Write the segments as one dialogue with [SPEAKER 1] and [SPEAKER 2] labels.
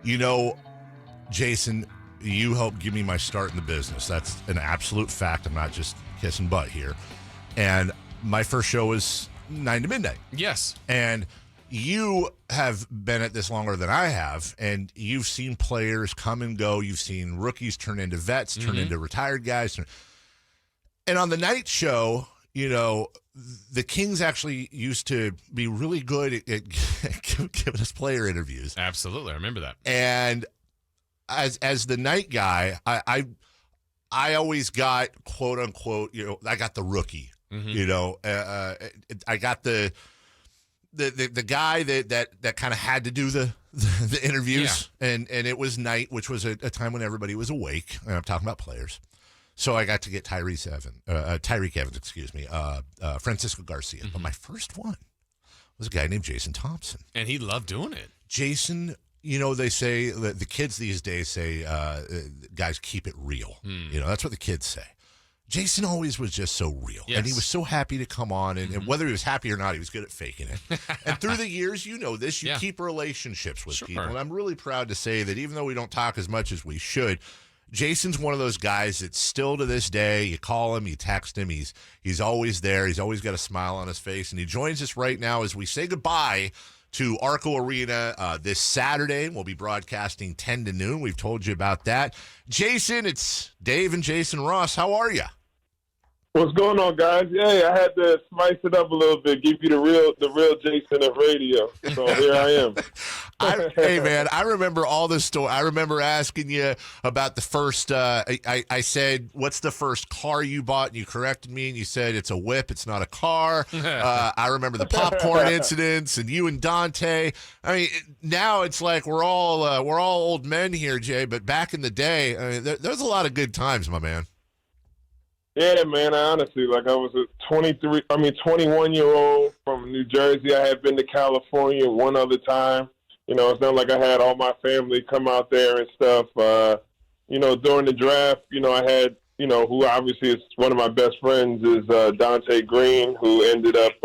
[SPEAKER 1] You know, Jason, you helped give me my start in the business. That's an absolute fact. I'm not just kissing butt here. And my first show was 9 to midnight.
[SPEAKER 2] Yes.
[SPEAKER 1] And you have been at this longer than I have, and you've seen players come and go. You've seen rookies turn into vets, turn into retired guys. And on the night show, you know, the Kings actually used to be really good at giving us player interviews.
[SPEAKER 2] Absolutely. I remember that.
[SPEAKER 1] And as the night guy, I always got, quote unquote, you know, I got the rookie. You know, I got the guy that kind of had to do the interviews, and it was night, which was a time when everybody was awake. And I'm talking about players. So I got to get Tyreek Evans, Francisco Garcia. But my first one was a guy named Jason Thompson.
[SPEAKER 2] And he loved doing it.
[SPEAKER 1] Jason, you know, they say, the kids these days say, guys, keep it real. You know, that's what the kids say. Jason always was just so real.
[SPEAKER 2] Yes.
[SPEAKER 1] And he was so happy to come on. And whether he was happy or not, he was good at faking it. And through the years, you know this, you keep relationships with people. And I'm really proud to say that even though we don't talk as much as we should, Jason's one of those guys that still to this day, you call him, you text him, he's always there. He's always got a smile on his face. And he joins us right now as we say goodbye to ARCO Arena this Saturday. We'll be broadcasting 10 to noon. We've told you about that. Jason, it's Dave and Jason Ross. How are you?
[SPEAKER 3] What's going on, guys? Yeah, I had to spice it up a little bit, give you the real Jason of radio. So here I am.
[SPEAKER 1] Hey, man, I remember all this story. I remember asking you about the first, I said, what's the first car you bought? And you corrected me, and you said, it's a whip, it's not a car. I remember the popcorn incidents, and you and Dante. I mean, now it's like we're all old men here, Jay, but back in the day, I mean, there's a lot of good times, my man.
[SPEAKER 3] Yeah, man, I honestly, like I was a 21-year-old from New Jersey. I had been to California one other time. You know, it's not like I had all my family come out there and stuff. You know, during the draft, you know, I had, you know, who obviously is one of my best friends is Dante Green, who ended up,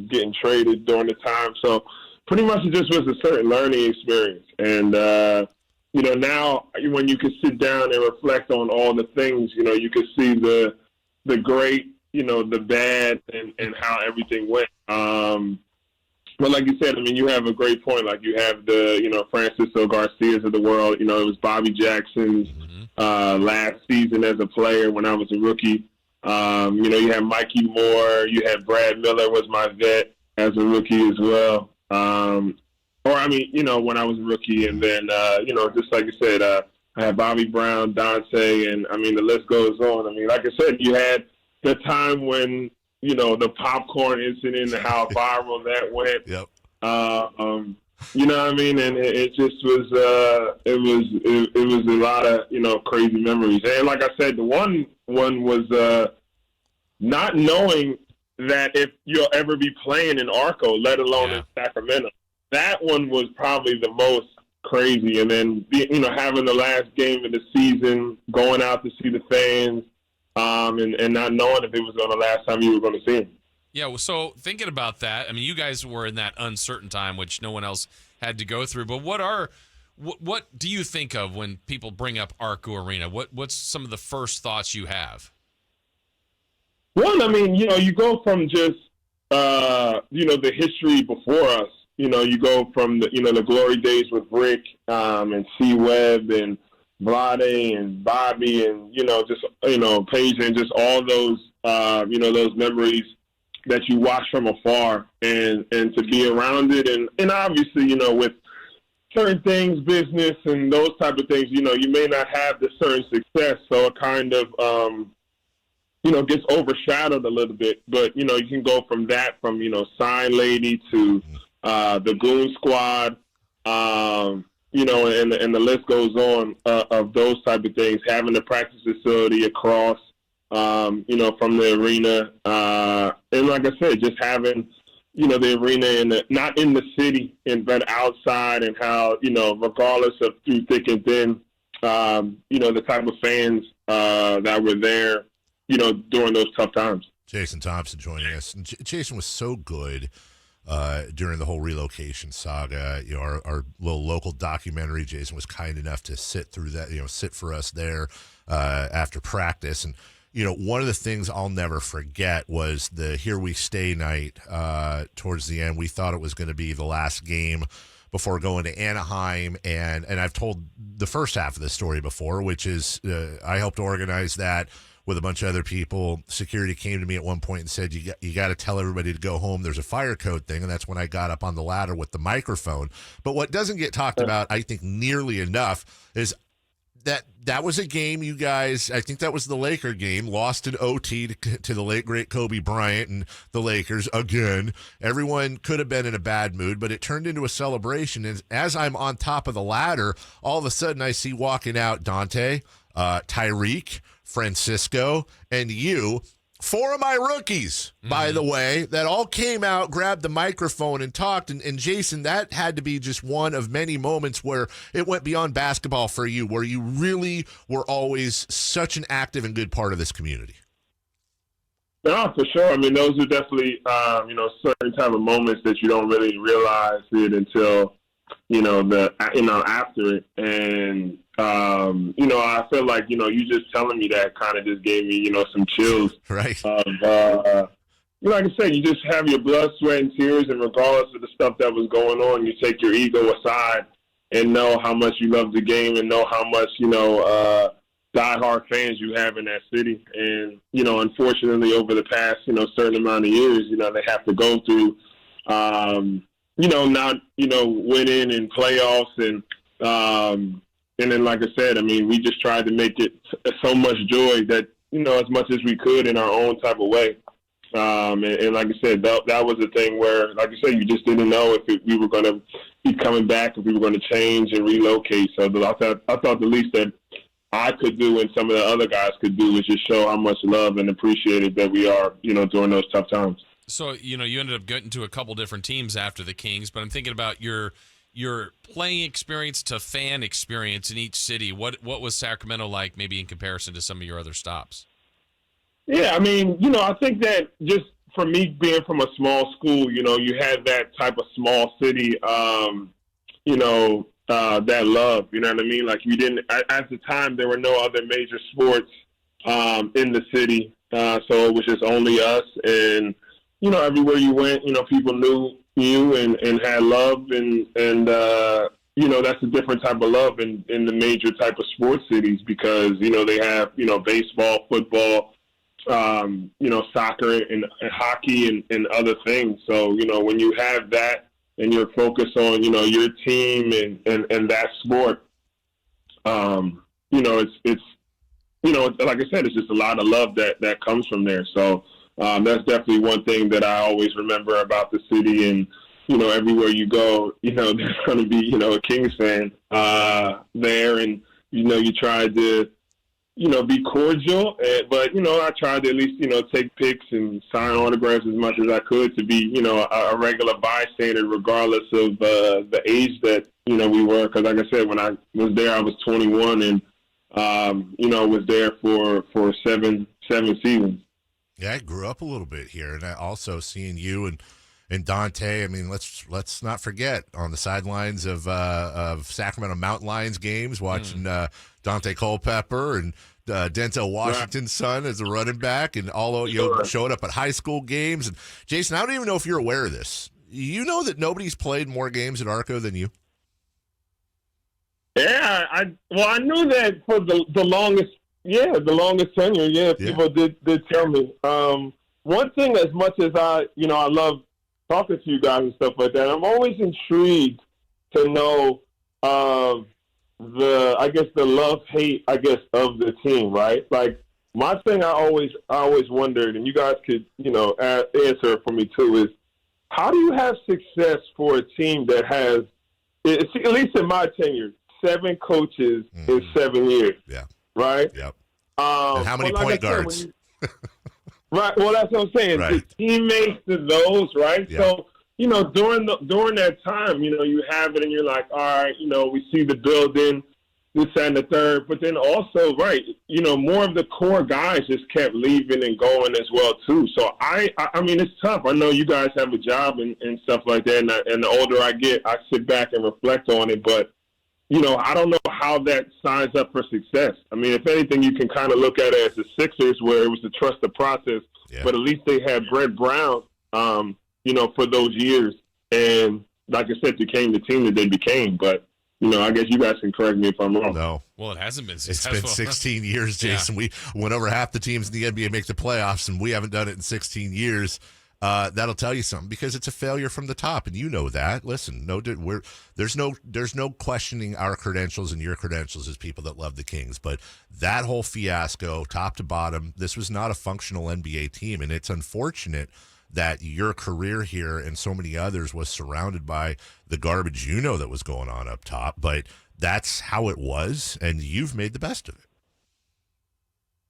[SPEAKER 3] getting traded during the time. So pretty much it just was a certain learning experience. And, you know, now when you can sit down and reflect on all the things, you know, you can see the great, you know, the bad and how everything went. But like you said, I mean, you have a great point. Like you have the, you know, Francisco Garcias of the world. You know, it was Bobby Jackson's last season as a player when I was a rookie. You know, you had Mikey Moore. You had Brad Miller was my vet as a rookie as well. Or, I mean, you know, when I was a rookie, and then, you know, just like you said, I had Bobby Brown, Dante, and, I mean, the list goes on. I mean, like I said, you had the time when, you know, the popcorn incident and how viral that went.
[SPEAKER 1] Yep.
[SPEAKER 3] You know what I mean? And it just was, it was a lot of, you know, crazy memories. And like I said, the one was not knowing that if you'll ever be playing in ARCO, let alone in Sacramento. That one was probably the most crazy. And then, you know, having the last game of the season, going out to see the fans, and not knowing if it was the last time you were going to see them.
[SPEAKER 2] Yeah, well, so thinking about that, I mean, you guys were in that uncertain time, which no one else had to go through. But what do you think of when people bring up ARCO Arena? What's some of the first thoughts you have?
[SPEAKER 3] Well, I mean, you know, you go from just, you know, the history before us. You know, you go from the, you know, the glory days with Rick and C-Webb and Vlade and Bobby and, you know, just, you know, Paige and just all those, you know, those memories that you watch from afar and to be around it. And obviously, you know, with certain things, business and those type of things, you know, you may not have the certain success. So it kind of, you know, gets overshadowed a little bit. But, you know, you can go from that, from, you know, Sign Lady to the Goon Squad, you know, and the list goes on of those type of things, having the practice facility across, you know, from the arena. And like I said, just having, you know, the arena not in the city, but outside, and how, you know, regardless of through thick and thin, you know, the type of fans that were there, you know, during those tough times.
[SPEAKER 1] Jason Thompson joining us. And Jason was so good during the whole relocation saga. Our little local documentary, Jason was kind enough to sit through that, sit for us there after practice. And, one of the things I'll never forget was the Here We Stay night towards the end. We thought it was going to be the last game before going to Anaheim. And I've told the first half of the story before, which is I helped organize that with a bunch of other people. Security came to me at one point and said, you got to tell everybody to go home. There's a fire code thing. And that's when I got up on the ladder with the microphone. But what doesn't get talked about, I think, nearly enough is that was a game you guys, I think that was the Laker game, lost in OT to the late, great Kobe Bryant and the Lakers again. Everyone could have been in a bad mood, but it turned into a celebration. And as I'm on top of the ladder, all of a sudden I see walking out Dante, Tyreek, Francisco, and you. 4 of my rookies, by the way, that all came out, grabbed the microphone and talked. And Jason, that had to be just one of many moments where it went beyond basketball for you, where you really were always such an active and good part of this community.
[SPEAKER 3] No, for sure. I mean, those are definitely, certain type of moments that you don't really realize it until, after it. And, I feel like, you just telling me that kind of just gave me, some chills.
[SPEAKER 1] Right.
[SPEAKER 3] Like I said, you just have your blood, sweat, and tears, and regardless of the stuff that was going on, you take your ego aside and know how much you love the game and know how much, diehard fans you have in that city. And, unfortunately, over the past, certain amount of years, they have to go through, not, winning in playoffs. And then, like I said, I mean, we just tried to make it so much joy that, as much as we could in our own type of way. And like I said, that was a thing where, like I said, you just didn't know if we were going to be coming back, if we were going to change and relocate. So I thought the least that I could do and some of the other guys could do was just show how much love and appreciated that we are, during those tough times.
[SPEAKER 2] So, you ended up getting to a couple different teams after the Kings, but I'm thinking about your playing experience to fan experience in each city. What was Sacramento like, maybe in comparison to some of your other stops?
[SPEAKER 3] Yeah, I mean, I think that just for me being from a small school, you had that type of small city, that love, you know what I mean? Like you didn't, at the time, there were no other major sports in the city. So it was just only us. And, everywhere you went, people knew you and had love. And that's a different type of love in the major type of sports cities because, they have, baseball, football, soccer and hockey and other things. So, when you have that and you're focused on, your team and that sport, it's like I said, it's just a lot of love that comes from there. So that's definitely one thing that I always remember about the city. And, everywhere you go, there's going to be, a Kings fan there. And, you try to, be cordial, but, I tried to at least, take pics and sign autographs as much as I could to be, a regular bystander, regardless of the age that, we were. Because like I said, when I was there, I was 21 and, was there for seven seasons.
[SPEAKER 1] Yeah, I grew up a little bit here. And I also seeing you and Dante, I mean, let's not forget on the sidelines of Sacramento Mountain Lions games, watching Dante Culpepper and Denzel Washington's son as a running back, and all showing up at high school games. And Jason, I don't even know if you're aware of this. You know that nobody's played more games at ARCO than you?
[SPEAKER 3] Yeah, I knew that for the longest. Yeah, the longest tenure. Yeah, people did tell me. One thing, as much as I love talking to you guys and stuff like that, I'm always intrigued to know the love-hate, of the team, right? Like, my thing I always wondered, and you guys could, answer it for me too, is how do you have success for a team that has, at least in my tenure, 7 coaches in 7 years?
[SPEAKER 1] Yeah.
[SPEAKER 3] Right?
[SPEAKER 1] Yep. And how many point guards?
[SPEAKER 3] Right. Well, that's what I'm saying.
[SPEAKER 1] Right.
[SPEAKER 3] The teammates to those, right?
[SPEAKER 1] Yeah.
[SPEAKER 3] So, during that time, you have it and you're like, all right, we see the building, this, that, and the third. But then also, right, more of the core guys just kept leaving and going as well, too. So, I mean, it's tough. I know you guys have a job and stuff like that, and the older I get, I sit back and reflect on it. But, I don't know how that signs up for success. I mean, if anything, you can kind of look at it as the Sixers, where it was to trust the process. Yeah. But at least they had Brett Brown, for those years. And like I said, became the team that they became. But, I guess you guys can correct me if I'm wrong.
[SPEAKER 1] No.
[SPEAKER 2] Well, it hasn't been successful.
[SPEAKER 1] It's been 16 years, Jason. Yeah. We went over half the teams in the NBA make the playoffs, and we haven't done it in 16 years. That'll tell you something, because it's a failure from the top, and you know that. Listen, there's no questioning our credentials and your credentials as people that love the Kings, but that whole fiasco, top to bottom, this was not a functional NBA team, and it's unfortunate that your career here and so many others was surrounded by the garbage that was going on up top, but that's how it was, and you've made the best of it.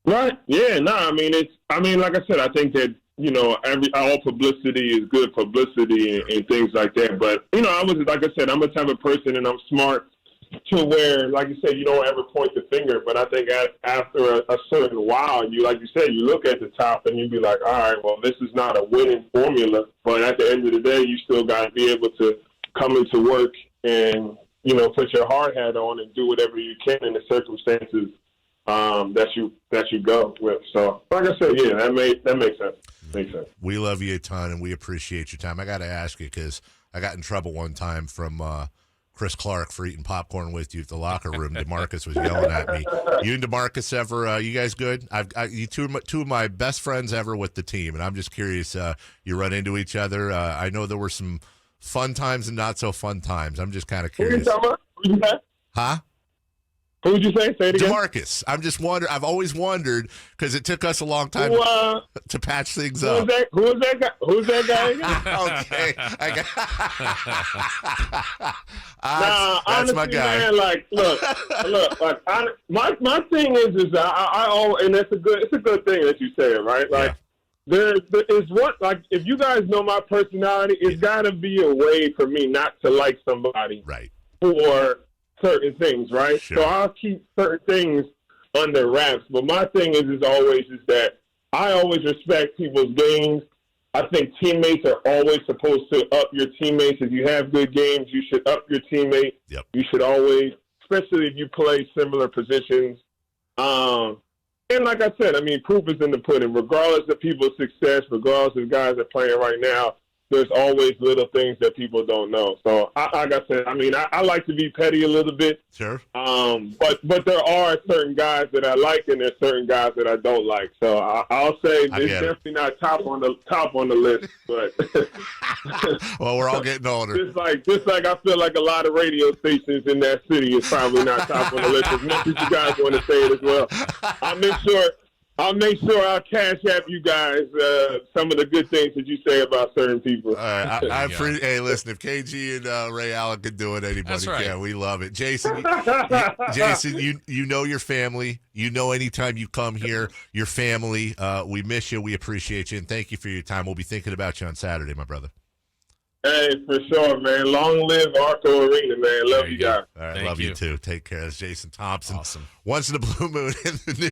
[SPEAKER 3] Right? Yeah. No. Like I said, I think that all publicity is good publicity and things like that. But I'm a type of person, and I'm smart to where, like you said, you don't ever point the finger. But I think after a certain while, you look at the top and you be like, all right, well, this is not a winning formula. But at the end of the day, you still got to be able to come into work and put your hard hat on and do whatever you can in the circumstances that you go with. So, like I said, yeah, that makes sense. Makes sense.
[SPEAKER 1] We love you a ton, and we appreciate your time. I got to ask you, because I got in trouble one time from Chris Clark for eating popcorn with you at the locker room. DeMarcus was yelling at me. You and DeMarcus ever? You guys good? You two of my best friends ever with the team, and I'm just curious. You run into each other? I know there were some fun times and not so fun times. I'm just kind of curious.
[SPEAKER 3] Who are you talking about?
[SPEAKER 1] Huh?
[SPEAKER 3] Who would you say? Say it again.
[SPEAKER 1] DeMarcus. I'm just wondering. I've always wondered, because it took us a long time to patch things up.
[SPEAKER 3] Who is that guy? Who's that guy
[SPEAKER 1] Okay.
[SPEAKER 3] again?
[SPEAKER 1] That's
[SPEAKER 3] honestly,
[SPEAKER 1] my guy.
[SPEAKER 3] Man, look. Like, my thing is I always, and it's a good thing that you say it, right? Like, there is if you guys know my personality, it's got to be a way for me not to like somebody,
[SPEAKER 1] right?
[SPEAKER 3] For certain things, right?
[SPEAKER 1] Sure.
[SPEAKER 3] So I'll keep certain things under wraps. But my thing is that I always respect people's games. I think teammates are always supposed to up your teammates. If you have good games, you should up your teammate.
[SPEAKER 1] Yep.
[SPEAKER 3] You should always, especially if you play similar positions. And like I said, proof is in the pudding. Regardless of people's success, regardless of guys that are playing right now, there's always little things that people don't know. So, like I said, I like to be petty a little bit.
[SPEAKER 1] Sure.
[SPEAKER 3] But there are certain guys that I like, and there's certain guys that I don't like. So I'll say it's definitely not top on the list. But
[SPEAKER 1] well, we're all getting older.
[SPEAKER 3] Just like I feel like a lot of radio stations in that city is probably not top on the list. As much as you guys want to say it as well. I'll make sure I'll cash app you guys some of the good things that you say about certain people.
[SPEAKER 1] All right. Hey, listen, if KG and Ray Allen could do it, anybody can. We love it. Jason, you know your family. You know anytime you come here, your family. We miss you. We appreciate you. And thank you for your time. We'll be thinking about you on Saturday, my brother.
[SPEAKER 3] Hey, for sure, man. Long live ARCO Arena, man. Love you guys.
[SPEAKER 1] All right, love you too. Take care. That's Jason Thompson.
[SPEAKER 2] Awesome.
[SPEAKER 1] Once in a blue moon in the